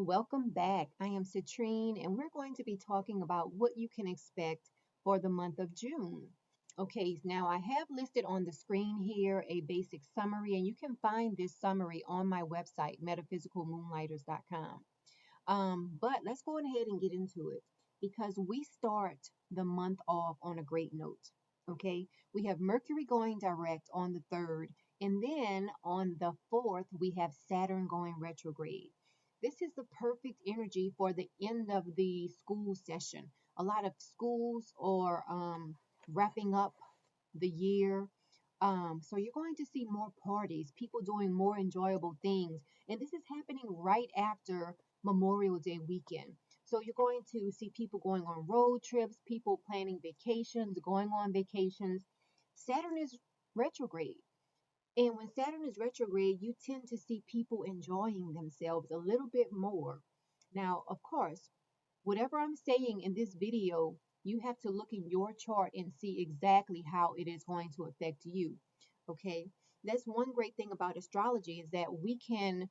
Welcome back. I am Citrine, and we're going to be talking about what you can expect for the month of June. Okay, now I have listed on the screen here a basic summary, and you can find this summary on my website, metaphysicalmoonlighters.com. But let's go ahead and get into it because we start the month off on a great note. Okay, we have Mercury going direct on the 3rd, and then on the 4th, we have Saturn going retrograde. This is the perfect energy for the end of the school session. A lot of schools are wrapping up the year. So you're going to see more parties, people doing more enjoyable things. And this is happening right after Memorial Day weekend. So you're going to see people going on road trips, people planning vacations, going on vacations. Saturn is retrograde. And when Saturn is retrograde, you tend to see people enjoying themselves a little bit more. Now, of course, whatever I'm saying in this video, you have to look in your chart and see exactly how it is going to affect you. Okay? That's one great thing about astrology is that we can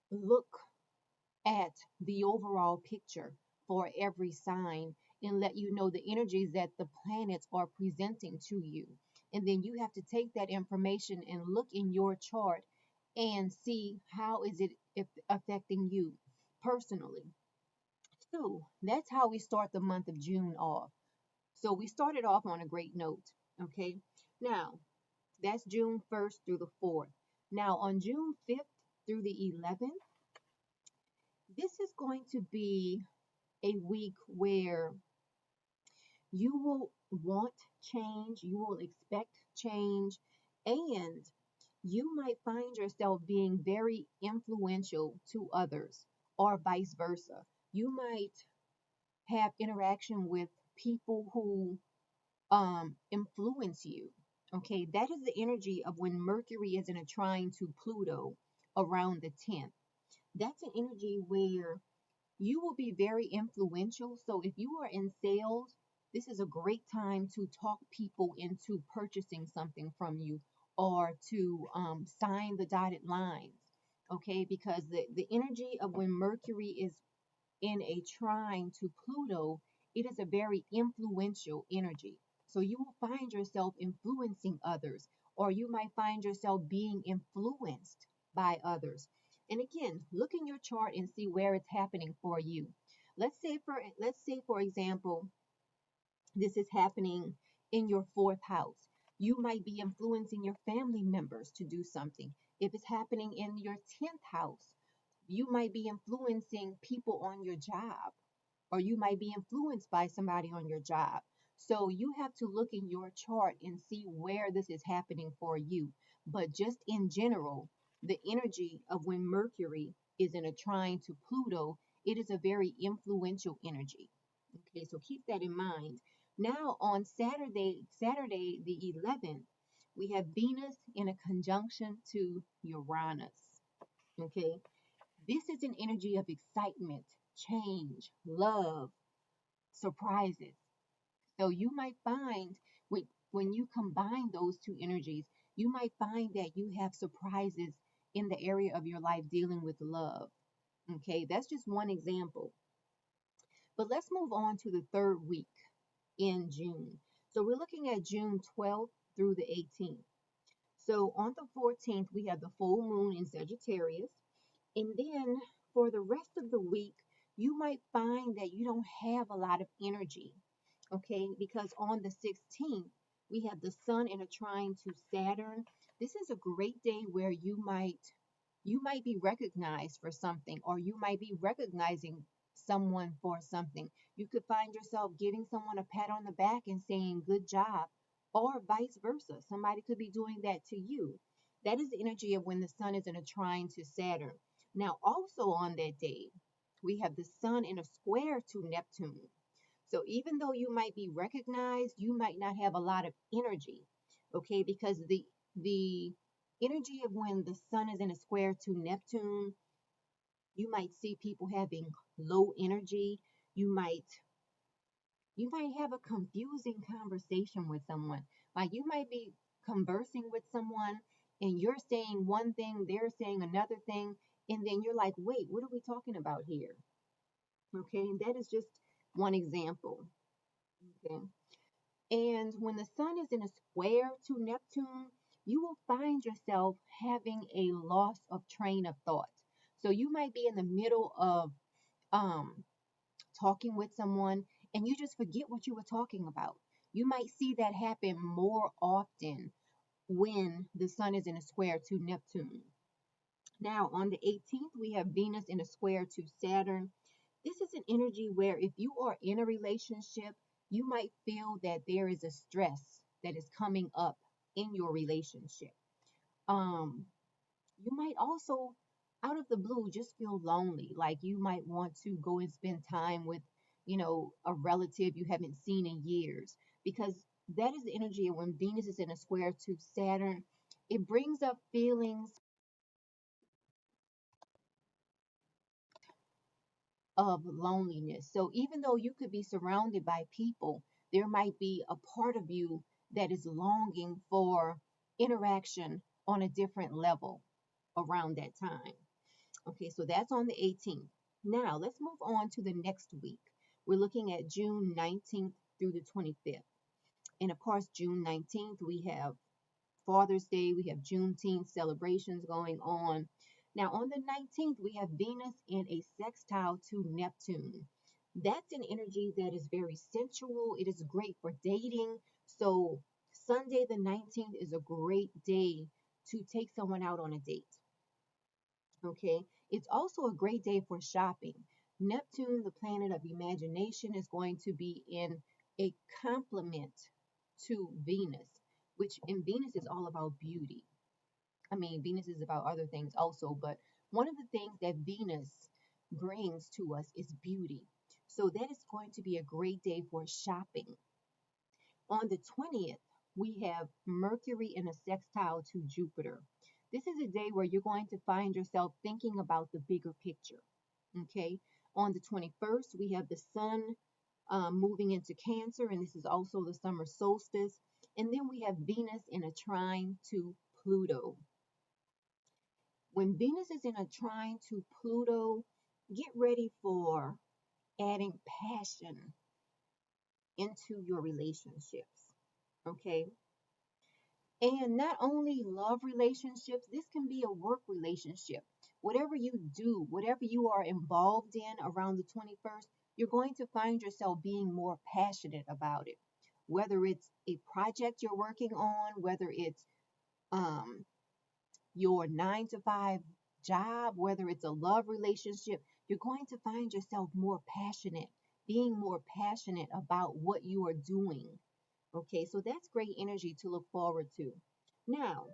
look at the overall picture for every sign and let you know the energies that the planets are presenting to you. And then you have to take that information and look in your chart and see how is it affecting you personally. So that's how we start the month of June off. So we started off on a great note. Okay. Now that's June 1st through the 4th. Now on June 5th through the 11th, this is going to be a week where you will want change, you will expect change, and you might find yourself being very influential to others, or vice versa. You might have interaction with people who influence you. Okay, that is the energy of when Mercury is in a trine to Pluto around the 10th. That's an energy where you will be very influential. So if you are in sales, this is a great time to talk people into purchasing something from you or to sign the dotted lines. Okay, because the energy of when Mercury is in a trine to Pluto, it is a very influential energy. So you will find yourself influencing others, or you might find yourself being influenced by others. And again, look in your chart and see where it's happening for you. Let's say for example, this is happening in your 4th house. You might be influencing your family members to do something. If it's happening in your 10th house, you might be influencing people on your job, or you might be influenced by somebody on your job. So you have to look in your chart and see where this is happening for you. But just in general, the energy of when Mercury is in a trine to Pluto, it is a very influential energy. Okay, so keep that in mind. Now on Saturday the 11th, we have Venus in a conjunction to Uranus. Okay, this is an energy of excitement, change, love, surprises. So you might find when you combine those two energies, you might find that you have surprises in the area of your life dealing with love. Okay, that's just one example. But let's move on to the 3rd week in June. So we're looking at June 12th through the 18th. So on the 14th, we have the full moon in Sagittarius. And then for the rest of the week, you might find that you don't have a lot of energy, okay? Because on the 16th, we have the sun in a trine to Saturn. This is a great day where you might be recognized for something, or you might be recognizing someone for something. You could find yourself giving someone a pat on the back and saying good job, or vice versa. Somebody could be doing that to you. That is the energy of when the sun is in a trine to Saturn. Now, also on that day, we have the sun in a square to Neptune. So even though you might be recognized, you might not have a lot of energy, okay? Because the energy of when the sun is in a square to Neptune, you might see people having low energy. You might you might have a confusing conversation with someone. Like you might be conversing with someone and you're saying one thing, they're saying another thing, And then you're like, wait, what are we talking about here? Okay, and that is just one example. Okay. And when the sun is in a square to Neptune, you will find yourself having a loss of train of thought. So you might be in the middle of um, talking with someone and you just forget what you were talking about. You might see that happen more often when the sun is in a square to Neptune. Now, on the 18th, we have Venus in a square to Saturn. This is an energy where if you are in a relationship, you might feel that there is a stress that is coming up in your relationship. Um, you might also, out of the blue, just feel lonely. Like you might want to go and spend time with, a relative you haven't seen in years. Because that is the energy of when Venus is in a square to Saturn. It brings up feelings of loneliness. So even though you could be surrounded by people, there might be a part of you that is longing for interaction on a different level around that time. Okay, so that's on the 18th. Now let's move on to the next week. We're looking at June 19th through the 25th. And of course, June 19th, we have Father's Day, we have Juneteenth celebrations going on. Now, on the 19th, we have Venus in a sextile to Neptune. That's an energy that is very sensual. It is great for dating. So, Sunday the 19th is a great day to take someone out on a date. Okay, it's also a great day for shopping. Neptune, the planet of imagination, is going to be in a complement to Venus, which in Venus is all about beauty. I mean, Venus is about other things also, but one of the things that Venus brings to us is beauty. So that is going to be a great day for shopping. On the 20th, we have Mercury in a sextile to Jupiter. This is a day where you're going to find yourself thinking about the bigger picture. Okay. On the 21st, we have the sun moving into Cancer, and this is also the summer solstice. And then we have Venus in a trine to Pluto. When Venus is in a trine to Pluto, get ready for adding passion into your relationships. Okay. And not only love relationships, this can be a work relationship. Whatever you do, whatever you are involved in around the 21st, you're going to find yourself being more passionate about it. Whether it's a project you're working on, whether it's um, your 9 to 5 job, whether it's a love relationship, you're going to find yourself more passionate, being more passionate about what you are doing. Okay, so that's great energy to look forward to. Now,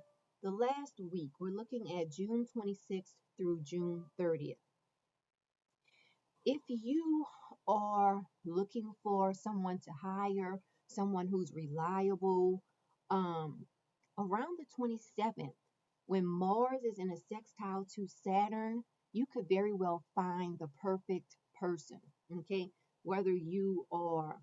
the last week, we're looking at June 26th through June 30th. If you are looking for someone to hire, someone who's reliable, um, around the 27th, when Mars is in a sextile to Saturn, you could very well find the perfect person. Okay, whether you are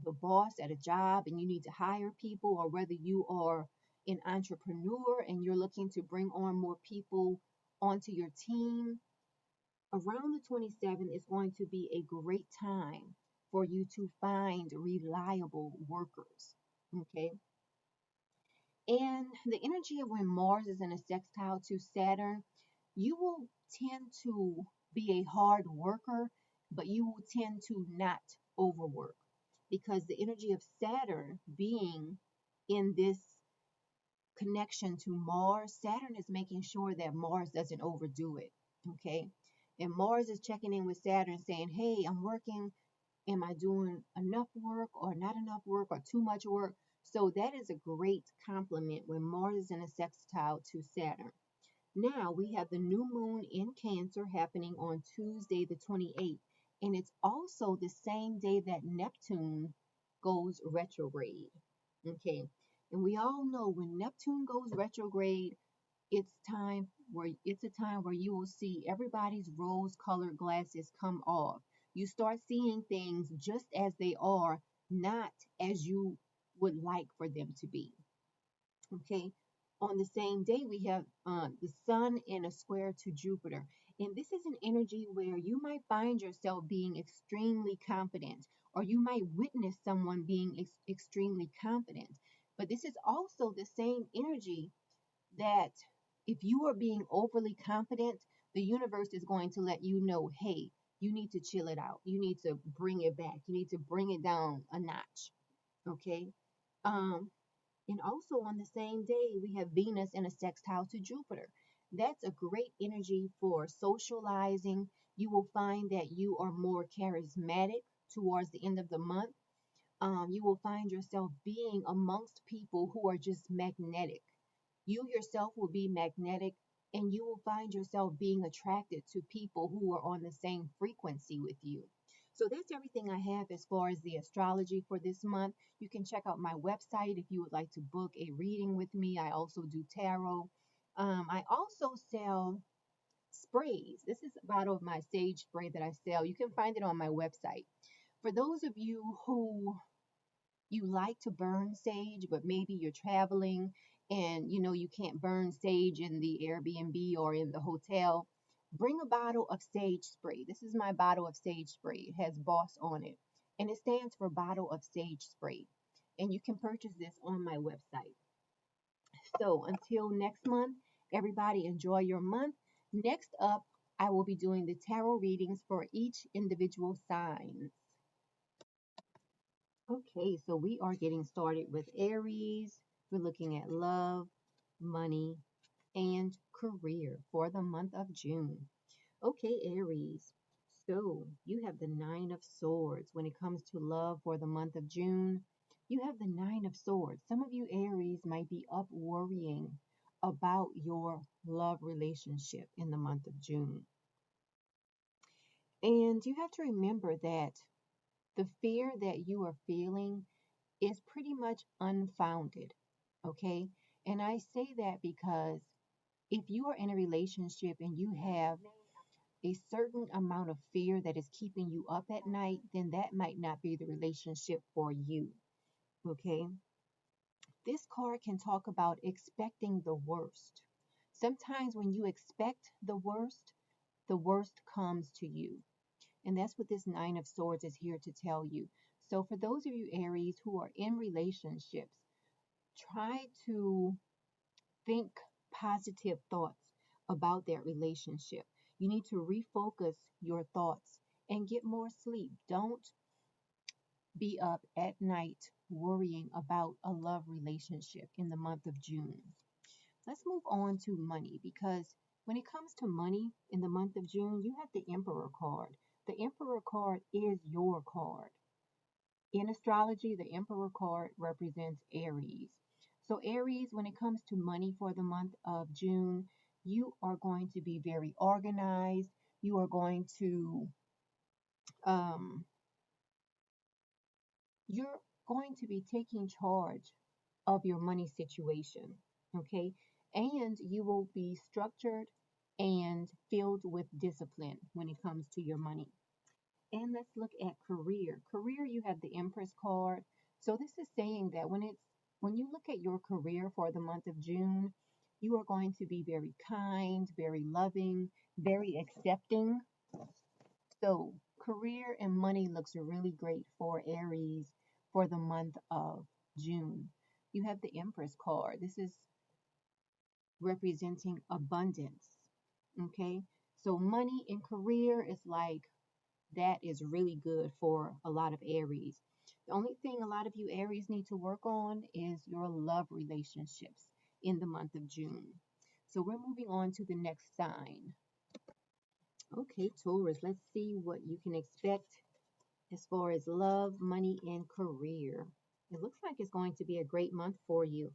the boss at a job and you need to hire people, or whether you are an entrepreneur and you're looking to bring on more people onto your team, around the 27th is going to be a great time for you to find reliable workers. Okay. And the energy of when Mars is in a sextile to Saturn, you will tend to be a hard worker, but you will tend to not overwork because the energy of Saturn being in this connection to Mars, Saturn is making sure that Mars doesn't overdo it. Okay. And Mars is checking in with Saturn saying, hey, I'm working. Am I doing enough work or not enough work or too much work? So that is a great compliment when Mars is in a sextile to Saturn. Now we have the new moon in Cancer happening on Tuesday, the 28th. And it's also the same day that Neptune goes retrograde. Okay. And we all know when Neptune goes retrograde, it's a time where you will see everybody's rose-colored glasses come off. You start seeing things just as they are, not as you would like for them to be. Okay. On the same day, we have the sun in a square to Jupiter. And this is an energy where you might find yourself being extremely confident, or you might witness someone being extremely confident. But this is also the same energy that if you are being overly confident, the universe is going to let you know, hey, you need to chill it out. You need to bring it back. You need to bring it down a notch. Okay. Um, and also on the same day, we have Venus in a sextile to Jupiter. That's a great energy for socializing. You will find that you are more charismatic towards the end of the month. You will find yourself being amongst people who are just magnetic. You yourself will be magnetic, and you will find yourself being attracted to people who are on the same frequency with you. So that's everything I have as far as the astrology for this month. You can check out my website if you would like to book a reading with me. I also do tarot. I also sell sprays. This is a bottle of my sage spray that I sell. You can find it on my website. For those of you who you like to burn sage, but maybe you're traveling and you can't burn sage in the Airbnb or in the hotel, bring a bottle of sage spray. This is my bottle of sage spray. It has B.O.S.S on it, and it stands for bottle of sage spray. And you can purchase this on my website. So until next month, everybody enjoy your month. Next up, I will be doing the tarot readings for each individual sign. Okay, so we are getting started with Aries. We're looking at love, money, and career for the month of June. Okay, Aries. So you have the Nine of Swords. When it comes to love for the month of June, you have the Nine of Swords. Some of you Aries might be up worrying about your love relationship in the month of June. And you have to remember that the fear that you are feeling is pretty much unfounded. Okay. And I say that because if you are in a relationship and you have a certain amount of fear that is keeping you up at night, then that might not be the relationship for you. Okay. This card can talk about expecting the worst. Sometimes when you expect the worst comes to you. And that's what this Nine of Swords is here to tell you. So for those of you Aries who are in relationships, try to think positive thoughts about that relationship. You need to refocus your thoughts and get more sleep. Don't be up at night worrying about a love relationship in the month of June. Let's move on to money, because when it comes to money in the month of June, you have the Emperor card. The Emperor card is your card. In astrology, the Emperor card represents Aries. So Aries, when it comes to money for the month of June, you are going to be very organized. You are going to um, you're going to be taking charge of your money situation, okay? And you will be structured and filled with discipline when it comes to your money. And let's look at career. Career, you have the Empress card. So this is saying that when you look at your career for the month of June, you are going to be very kind, very loving, very accepting. So career and money looks really great for Aries for the month of June. You have the Empress card. This is representing abundance. Okay. So money and career is like, that is really good for a lot of Aries. The only thing a lot of you Aries need to work on is your love relationships in the month of June. So we're moving on to the next sign. Okay, Taurus, let's see what you can expect as far as love, money, and career. It looks like it's going to be a great month for you.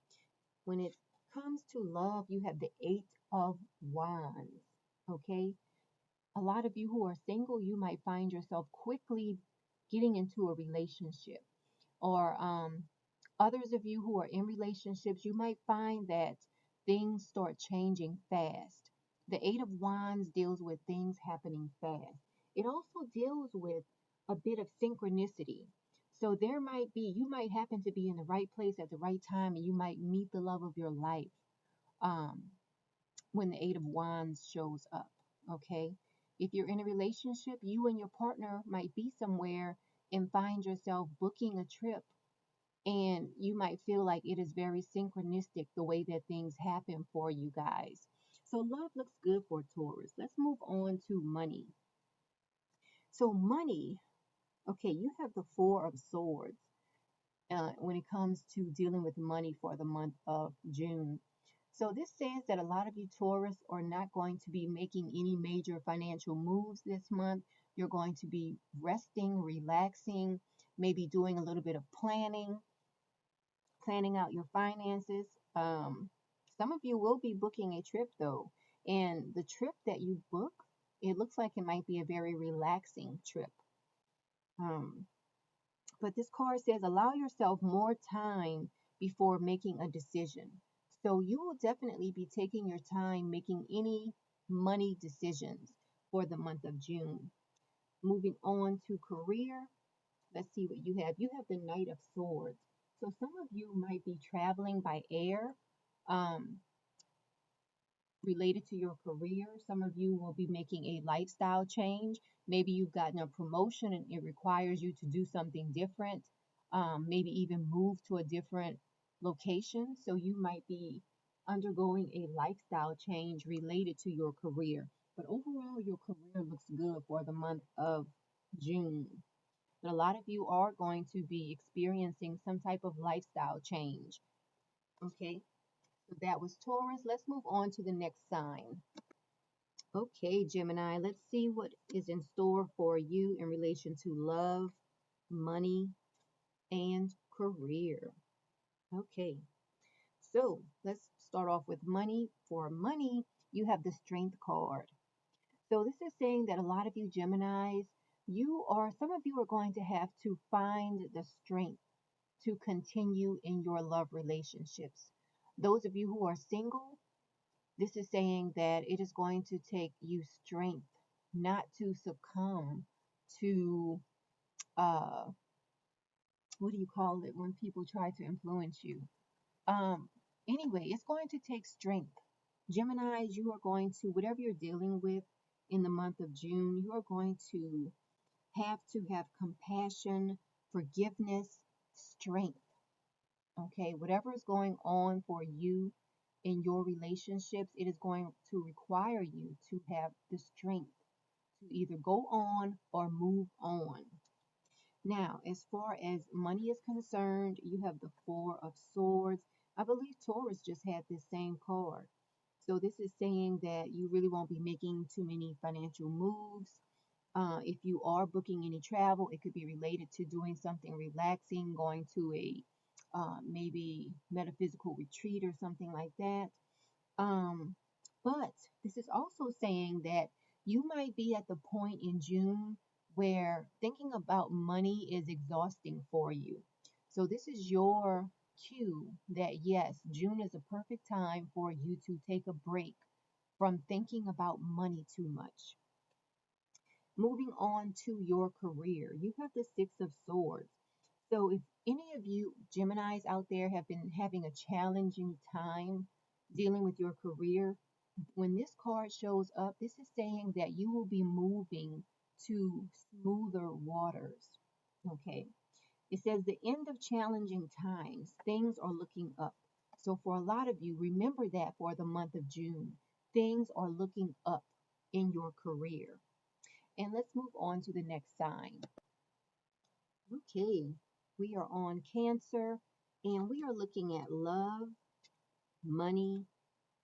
When it comes to love, you have the Eight of Wands. Okay, a lot of you who are single, you might find yourself quickly getting into a relationship. Or others of you who are in relationships, you might find that things start changing fast. The Eight of Wands deals with things happening fast. It also deals with a bit of synchronicity. So you might happen to be in the right place at the right time, and you might meet the love of your life um, when the Eight of Wands shows up. okay? If you're in a relationship, you and your partner might be somewhere and find yourself booking a trip, and you might feel like it is very synchronistic the way that things happen for you guys. So love looks good for Taurus. Let's move on to money. So money, okay, you have the Four of Swords when it comes to dealing with money for the month of June. So this says that a lot of you Taurus are not going to be making any major financial moves this month. You're going to be resting, relaxing, maybe doing a little bit of planning out your finances. Some of you will be booking a trip though, and the trip that you book, it looks like it might be a very relaxing trip. Um, but this card says allow yourself more time before making a decision. So you will definitely be taking your time making any money decisions for the month of June. Moving on to career, let's see what you have. You have the Knight of Swords. So some of you might be traveling by air. Um, related to your career. Some of you will be making a lifestyle change. Maybe you've gotten a promotion and it requires you to do something different, maybe even move to a different location. So you might be undergoing a lifestyle change related to your career. But overall, your career looks good for the month of June. But a lot of you are going to be experiencing some type of lifestyle change. Okay, so that was Taurus. Let's move on to the next sign. Okay, Gemini, let's see what is in store for you in relation to love, money, and career. Okay, so let's start off with money. For money, you have the Strength card. So this is saying that a lot of you Geminis, some of you are going to have to find the strength to continue in your love relationships. Those of you who are single, this is saying that it is going to take you strength not to succumb to, uh, what do you call it when people try to influence you? Um, anyway, it's going to take strength. Geminis, you are going to, whatever you're dealing with in the month of June, you are going to have compassion, forgiveness, strength. Okay, whatever is going on for you in your relationships, it is going to require you to have the strength to either go on or move on. Now, as far as money is concerned, you have the Four of Swords. I believe Taurus just had this same card. So this is saying that you really won't be making too many financial moves. If you are booking any travel, it could be related to doing something relaxing, going to a maybe metaphysical retreat or something like that. Um, but this is also saying that you might be at the point in June where thinking about money is exhausting for you. So this is your cue that yes, June is a perfect time for you to take a break from thinking about money too much. Moving on to your career, you have the Six of Swords. So if any of you Geminis out there have been having a challenging time dealing with your career, when this card shows up, this is saying that you will be moving to smoother waters. Okay. It says the end of challenging times, things are looking up. So for a lot of you, remember that for the month of June, things are looking up in your career. And let's move on to the next sign. Okay, we are on Cancer and we are looking at love, money,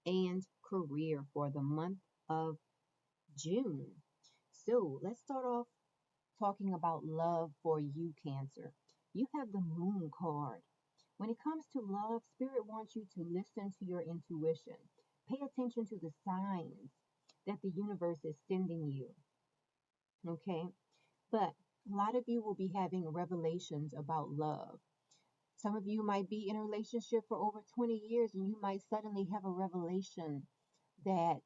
and career for the month of June. So let's start off talking about love for you, Cancer. You have the Moon card. When it comes to love, Spirit wants you to listen to your intuition. Pay attention to the signs that the universe is sending you. Okay? But a lot of you will be having revelations about love. Some of you might be in a relationship for over 20 years and you might suddenly have a revelation that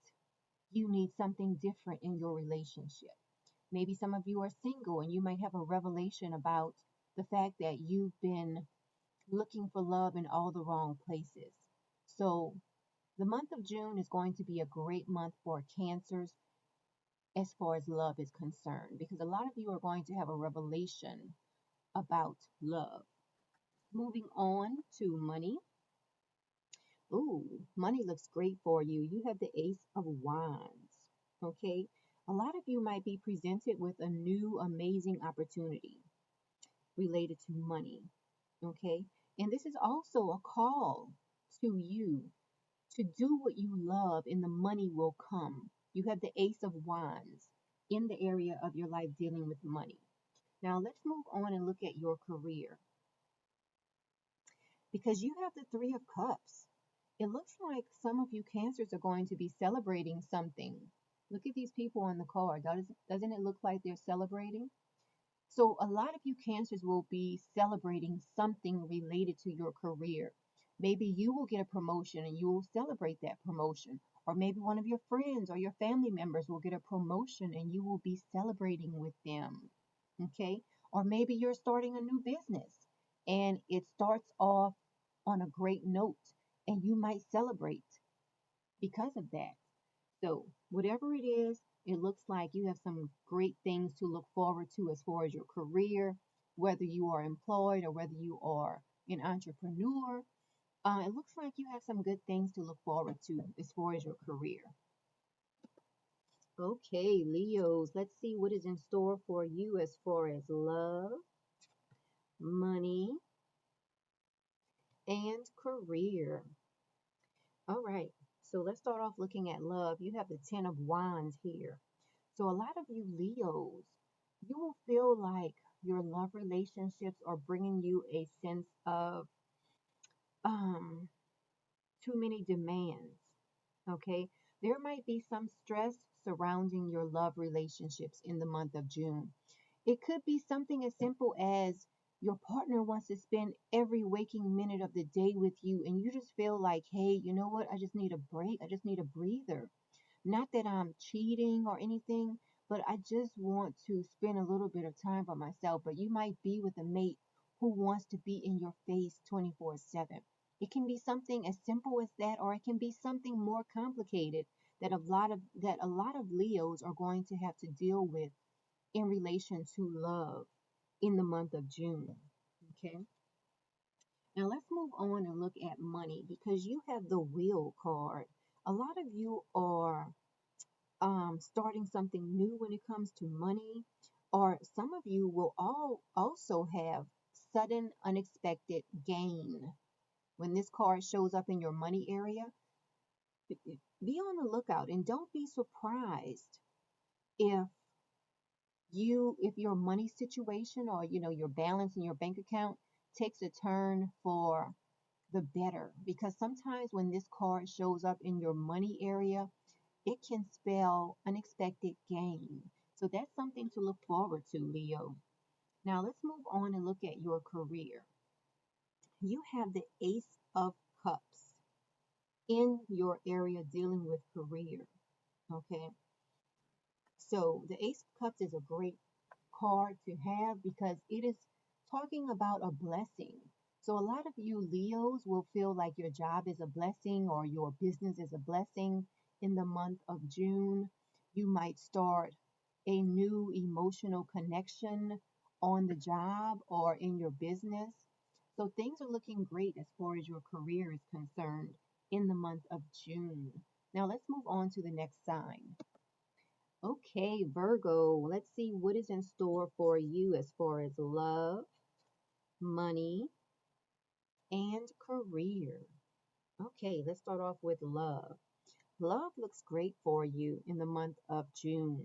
you need something different in your relationship. Maybe some of you are single and you might have a revelation about the fact that you've been looking for love in all the wrong places. So the month of June is going to be a great month for Cancers. as far as love is concerned, because a lot of you are going to have a revelation about love. Moving on to money. Ooh, money looks great for you. You have the Ace of Wands. Okay. A lot of you might be presented with a new amazing opportunity related to money. Okay. And this is also a call to you to do what you love, and the money will come. You have the Ace of Wands in the area of your life dealing with money. Now let's move on and look at your career, because you have the Three of Cups. It looks like some of you Cancers are going to be celebrating something. Look at these people on the card. Doesn't it look like they're celebrating? So a lot of you Cancers will be celebrating something related to your career. Maybe you will get a promotion and you will celebrate that promotion. Or maybe one of your friends or your family members will get a promotion and you will be celebrating with them. Okay? Or maybe you're starting a new business and it starts off on a great note and you might celebrate because of that. So, whatever it is, it looks like you have some great things to look forward to as far as your career, whether you are employed or whether you are an entrepreneur. It looks like you have some good things to look forward to as far as your career. Okay, Leos, let's see what is in store for you as far as love, money, and career. All right, so let's start off looking at love. You have the Ten of Wands here. So a lot of you Leos, you will feel like your love relationships are bringing you a sense of um, too many demands. Okay, there might be some stress surrounding your love relationships in the month of June. It could be something as simple as your partner wants to spend every waking minute of the day with you, and you just feel like, hey, you know what? I just need a break. I just need a breather. Not that I'm cheating or anything, but I just want to spend a little bit of time by myself. But you might be with a mate who wants to be in your face 24/7. It can be something as simple as that, or it can be something more complicated that a lot of Leos are going to have to deal with in relation to love in the month of June. Okay. Now let's move on and look at money, because you have the Wheel card. A lot of you are starting something new when it comes to money, or some of you will all also have sudden unexpected gain. When this card shows up in your money area, be on the lookout and don't be surprised if if your money situation, or your balance in your bank account takes a turn for the better, because sometimes when this card shows up in your money area, it can spell unexpected gain. So that's something to look forward to, Leo. Now let's move on and look at your career. You have the Ace of Cups in your area dealing with career. Okay. So the Ace of Cups is a great card to have because it is talking about a blessing. So a lot of you Leos will feel like your job is a blessing or your business is a blessing in the month of June. You might start a new emotional connection on the job or in your business. So things are looking great as far as your career is concerned in the month of June. Now let's move on to the next sign. Okay, Virgo, let's see what is in store for you as far as love, money, and career. Okay, let's start off with love. Love looks great for you in the month of June.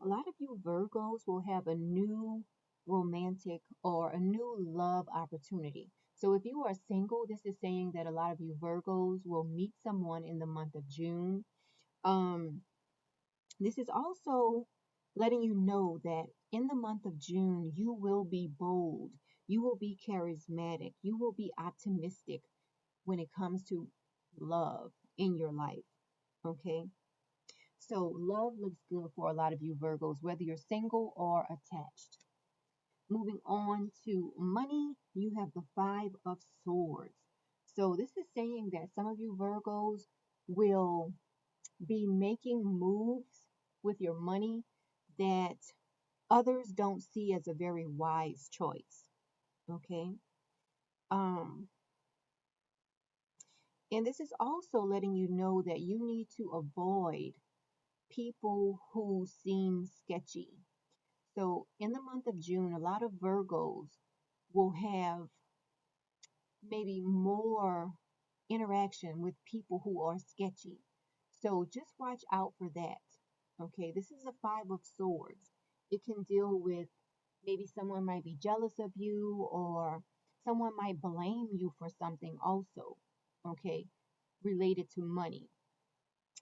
A lot of you Virgos will have a new romantic or a new love opportunity. So if you are single, this is saying that a lot of you Virgos will meet someone in the month of June. Um, This is also letting you know that in the month of June, you will be bold, you will be charismatic, you will be optimistic when it comes to love in your life. Okay? So, love looks good for a lot of you Virgos, whether you're single or attached. Moving on to money, you have the Five of Swords. So, this is saying that some of you Virgos will be making moves with your money. that others don't see as a very wise choice. Okay. Um, and this is also letting you know that you need to avoid people who seem sketchy. So in the month of June, a lot of Virgos will have maybe more interaction with people who are sketchy. So just watch out for that. Okay, this is a Five of Swords. It can deal with maybe someone might be jealous of you, or someone might blame you for something also. Okay, related to money.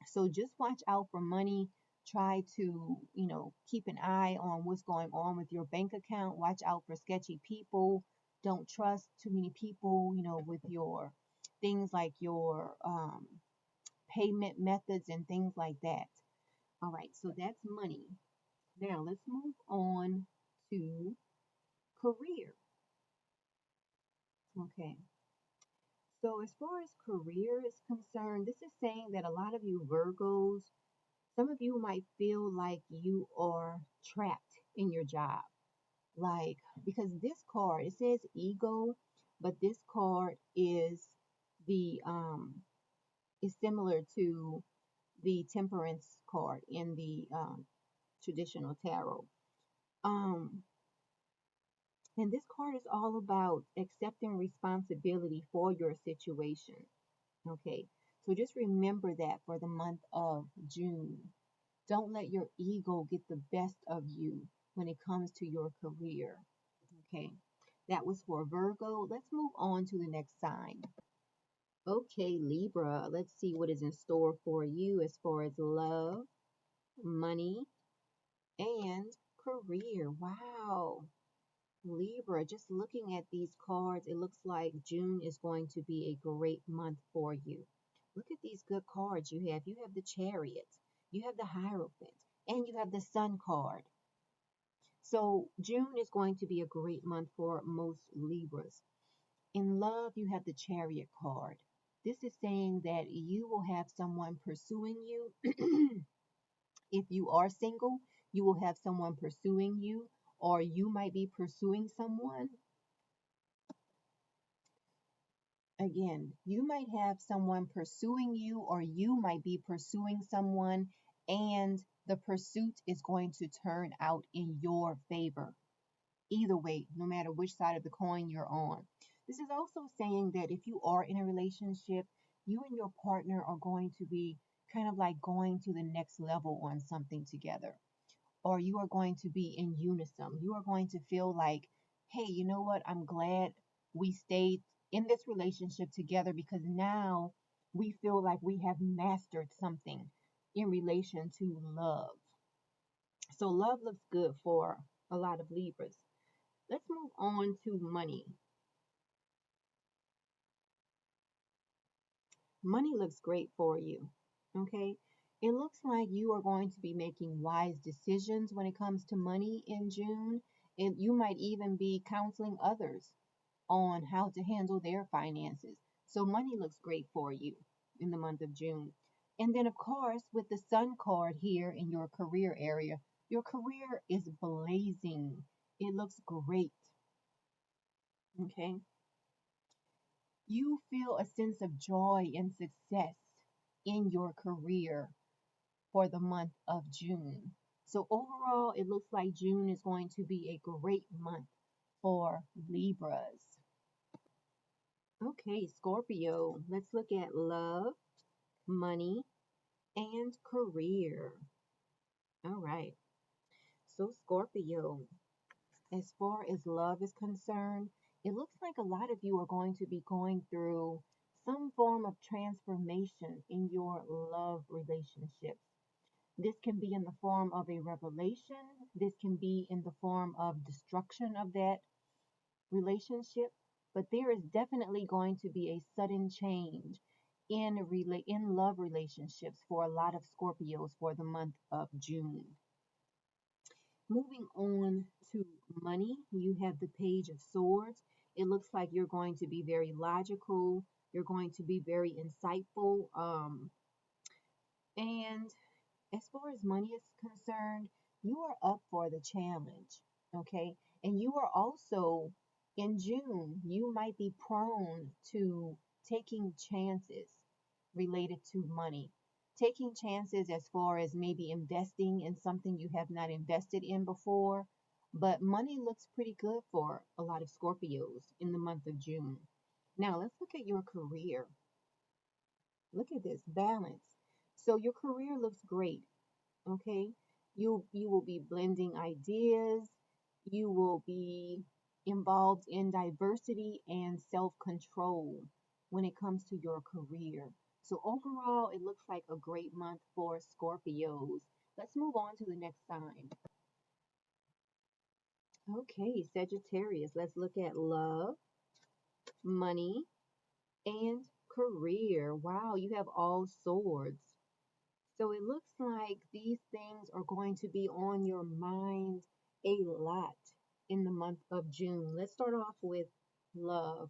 So just watch out for money. Try to, keep an eye on what's going on with your bank account. Watch out for sketchy people. Don't trust too many people, with your things like your payment methods and things like that. All right, so that's money. Now let's move on to career. Okay, so as far as career is concerned, this is saying that a lot of you Virgos, some of you might feel like you are trapped in your job. Like, because this card, it says ego, but this card the is similar to the temperance card in the traditional tarot. Um, and this card is all about accepting responsibility for your situation. Okay, so just remember that for the month of June. Don't let your ego get the best of you when it comes to your career. Okay, that was for Virgo. Let's move on to the next sign. Okay, Libra, let's see what is in store for you as far as love, money, and career. Wow. Libra, just looking at these cards, it looks like June is going to be a great month for you. Look at these good cards you have. You have the Chariot, you have the Hierophant, and you have the Sun card. So June is going to be a great month for most Libras. In love, you have the Chariot card. This is saying that you will have someone pursuing you. If you are single, you will have someone pursuing you, or you might be pursuing someone. Again, you might have someone pursuing you, or you might be pursuing someone, and the pursuit is going to turn out in your favor. Either way, no matter which side of the coin you're on. This is also saying that if you are in a relationship, you and your partner are going to be kind of like going to the next level on something together, or you are going to be in unison. You are going to feel like, hey, you know what? I'm glad we stayed in this relationship together, because now we feel like we have mastered something in relation to love. So love looks good for a lot of Libras. Let's move on to money. Money looks great for you. Okay. It looks like you are going to be making wise decisions when it comes to money in June. And you might even be counseling others on how to handle their finances. So money looks great for you in the month of June. And then, of course, with the Sun card here in your career area, your career is blazing. It looks great. Okay. You feel a sense of joy and success in your career for the month of June. So overall, it looks like June is going to be a great month for Libras. Okay, Scorpio, let's look at love, money, and career. All right. So Scorpio, as far as love is concerned, it looks like a lot of you are going to be going through some form of transformation in your love relationships. This can be in the form of a revelation. This can be in the form of destruction of that relationship. But there is definitely going to be a sudden change in love relationships for a lot of Scorpios for the month of June. Moving on to money, you have the Page of Swords. It looks like you're going to be very logical. You're going to be very insightful. And as far as money is concerned, You are up for the challenge, okay? And you are also, in June, you might be prone to taking chances related to money. Taking chances as far as maybe investing in something you have not invested in before. But money looks pretty good for a lot of Scorpios in the month of June. Now, let's look at your career. Look at this balance. So, your career looks great. Okay, you will be blending ideas, you will be involved in diversity and self-control when it comes to your career. So overall, it looks like a great month for Scorpios. Let's move on to the next sign. Okay, Sagittarius. Let's look at love, money, and career. Wow, you have all swords. So it looks like these things are going to be on your mind a lot in the month of June. Let's start off with love.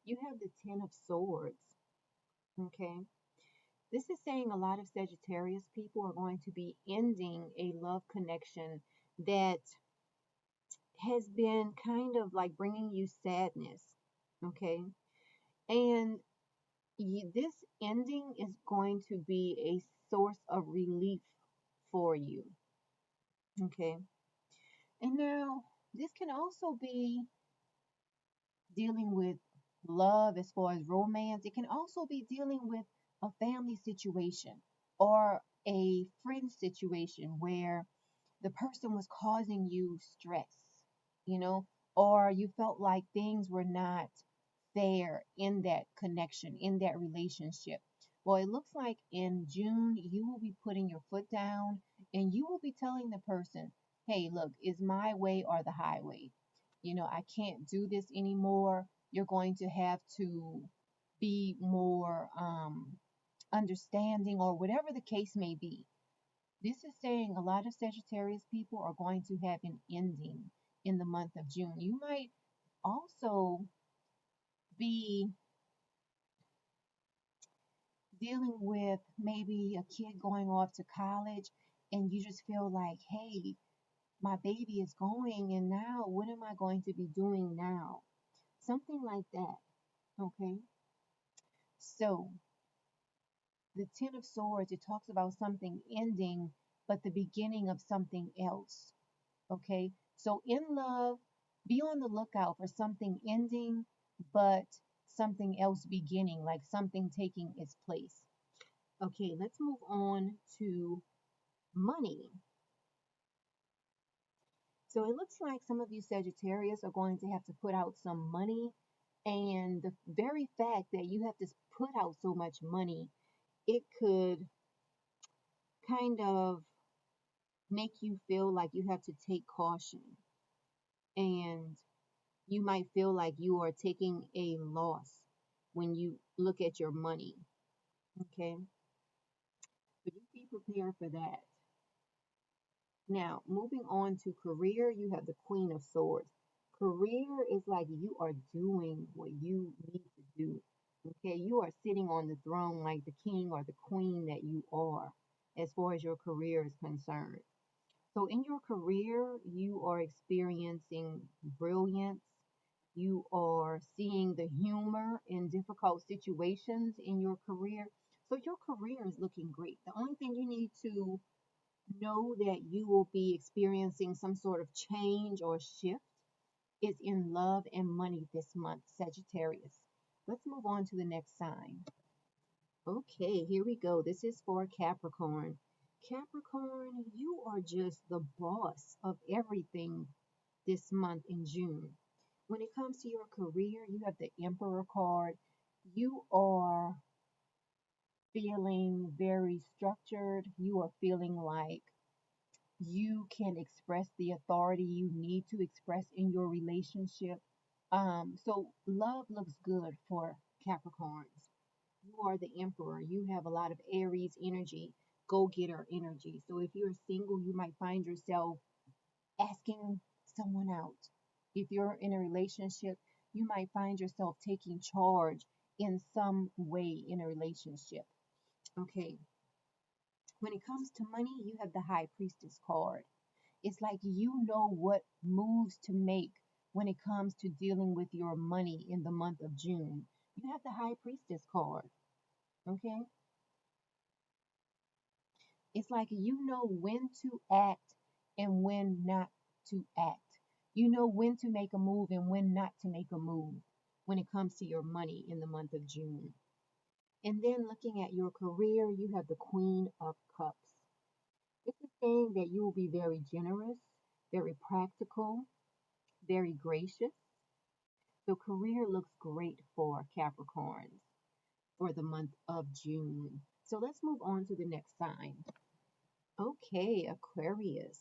You have the Ten of Swords. Okay. This is saying a lot of Sagittarius people are going to be ending a love connection that has been kind of like bringing you sadness. Okay. And this ending is going to be a source of relief for you. Okay. And now this can also be dealing with love as far as romance. It can also be dealing with a family situation or a friend situation where the person was causing you stress, you know, or you felt like things were not fair in that connection, in that relationship. Well, it looks like in June, you will be putting your foot down and you will be telling the person, hey, look, it's my way or the highway. You know, I can't do this anymore. You're going to have to be more understanding or whatever the case may be. This is saying a lot of Sagittarius people are going to have an ending in the month of June. You might also be dealing with maybe a kid going off to college and you just feel like, hey, my baby is going and now what am I going to be doing now? Something like that. Okay. So the Ten of Swords, it talks about something ending, but the beginning of something else. Okay. So in love, be on the lookout for something ending, but something else beginning, like something taking its place. Okay, let's move on to money. So it looks like some of you Sagittarius are going to have to put out some money. And the very fact that you have to put out so much money, it could kind of make you feel like you have to take caution. And you might feel like you are taking a loss when you look at your money. Okay? But just be prepared for that. Now, moving on to career, you have the Queen of Swords. Career is like you are doing what you need to do. Okay, you are sitting on the throne like the king or the queen that you are as far as your career is concerned. So, in your career, you are experiencing brilliance. You are seeing the humor in difficult situations in your career. So, your career is looking great. The only thing you need to know that you will be experiencing some sort of change or shift is in love and money this month, Sagittarius. Let's move on to the next sign. Okay, here we go. This is for Capricorn. Capricorn, you are just the boss of everything this month in June. When it comes to your career, you have the Emperor card. You are feeling very structured. You are feeling like you can express the authority you need to express in your relationship. So love looks good for Capricorns. You are the emperor. You have a lot of Aries energy, go-getter energy. So if you're single, you might find yourself asking someone out. If you're in a relationship, you might find yourself taking charge in some way in a relationship. Okay. When it comes to money, you have the High Priestess card. It's like you know what moves to make when it comes to dealing with your money in the month of June. You have the High Priestess card, okay? It's like you know when to act and when not to act. You know when to make a move and when not to make a move when it comes to your money in the month of June. And then looking at your career, you have the Queen of Cups. This is saying that you will be very generous, very practical, very gracious. So career looks great for Capricorns for the month of June. So let's move on to the next sign. Okay, Aquarius.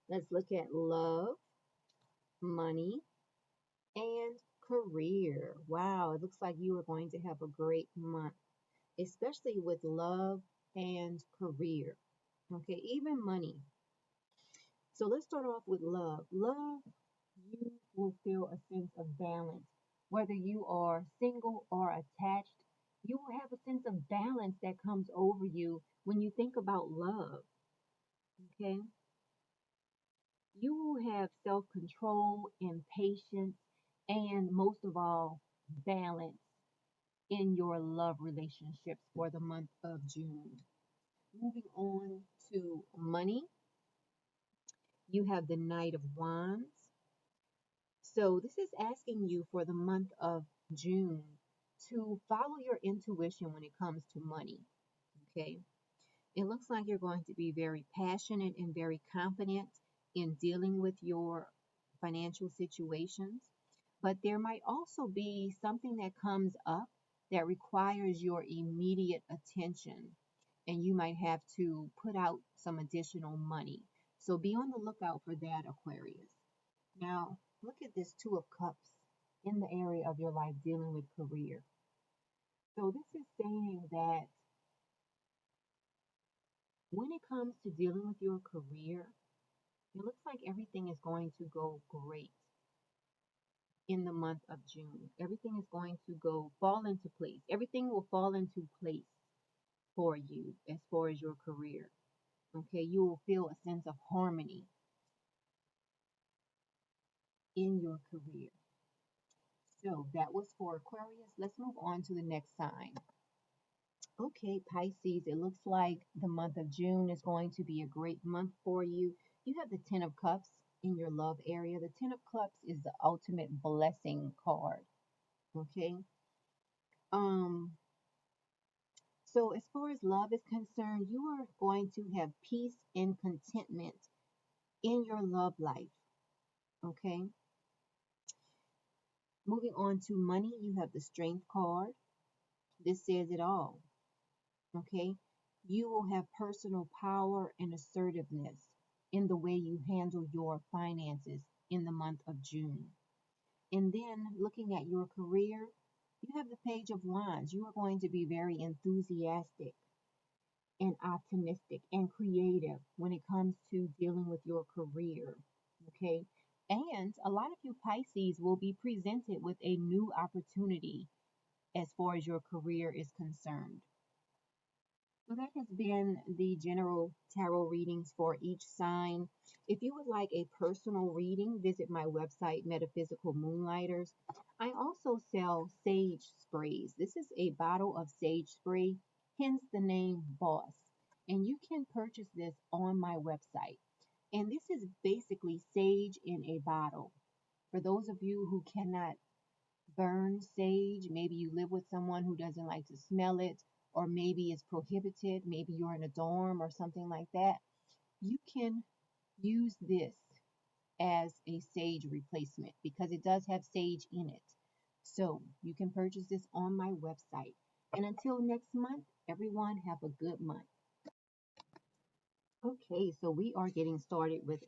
Let's look at love, money, and career. Wow, it looks like you are going to have a great month, especially with love and career. Okay, even money. So let's start off with love. Love, you will feel a sense of balance. Whether you are single or attached, you will have a sense of balance that comes over you when you think about love. Okay? You will have self control and patience, and most of all, balance in your love relationships for the month of June. Moving on to money, you have the Knight of Wands. So, this is asking you for the month of June to follow your intuition when it comes to money. Okay. It looks like you're going to be very passionate and very confident in dealing with your financial situations. But there might also be something that comes up that requires your immediate attention, and you might have to put out some additional money. So be on the lookout for that, Aquarius. Now, look at this Two of Cups in the area of your life dealing with career. So this is saying that when it comes to dealing with your career, it looks like everything is going to go great in the month of June. Everything is going to go fall into place. Everything will fall into place for you as far as your career. Okay, you will feel a sense of harmony in your career. So that was for Aquarius. Let's move on to the next sign. Okay, Pisces, it looks like the month of June is going to be a great month for you. You have the Ten of Cups in your love area. The Ten of Cups is the ultimate blessing card. Okay. Um, so as far as love is concerned, you are going to have peace and contentment in your love life. Okay. Moving on to money, you have the Strength card. This says it all. Okay. You will have personal power and assertiveness in the way you handle your finances in the month of June. And then looking at your career, you have the Page of Wands. You are going to be very enthusiastic and optimistic and creative when it comes to dealing with your career. Okay. And a lot of you Pisces will be presented with a new opportunity as far as your career is concerned. So that has been the general tarot readings for each sign. If you would like a personal reading, visit my website, Metaphysical Moonlighters. I also sell sage sprays. This is a bottle of sage spray, hence the name B.O.S.S. And you can purchase this on my website. And this is basically sage in a bottle. For those of you who cannot burn sage, maybe you live with someone who doesn't like to smell it, or maybe it's prohibited, maybe you're in a dorm or something like that, you can use this as a sage replacement because it does have sage in it. So you can purchase this on my website. And until next month, everyone have a good month. Okay, so we are getting started with